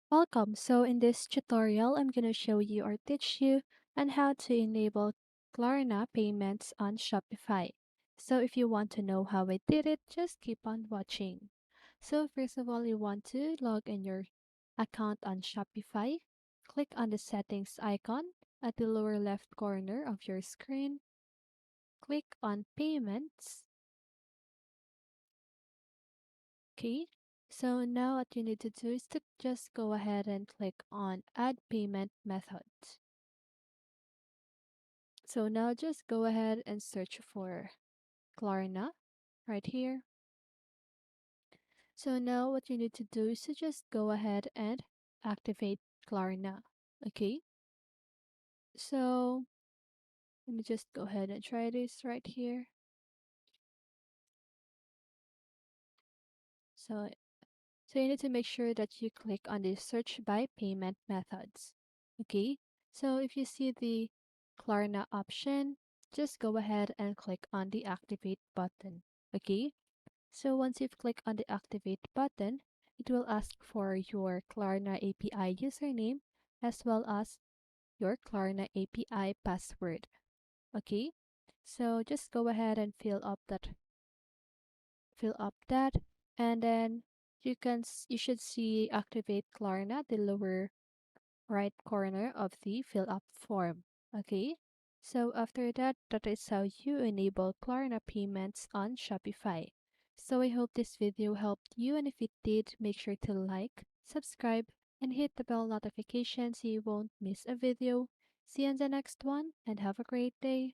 Welcome. So in this tutorial, I'm going to show you or teach you on how to enable Klarna payments on Shopify. So if you want to know how I did it, just keep on watching. So first of all, you want to log in your account on Shopify. Click on the settings icon at the lower left corner of your screen. Click on payments. Okay. So now what you need to do is to just go ahead and click on add payment method. So now just go ahead and search for Klarna right here. So now what you need to do is to just go ahead and activate Klarna. Okay, so let me just go ahead and try this right here. So, so you need to make sure that you click on the search by payment methods. Okay, so if you see the Klarna option, just go ahead and click on the activate button. Okay, so once you've clicked on the activate button, it will ask for your Klarna API username as well as your Klarna API password. Okay? So just go ahead and fill up that and then you should see activate Klarna the lower right corner of the fill up form. Okay? So after that, that is how you enable Klarna payments on Shopify. So I hope this video helped you, and if it did, make sure to like, subscribe, and hit the bell notification so you won't miss a video. See you in the next one and have a great day.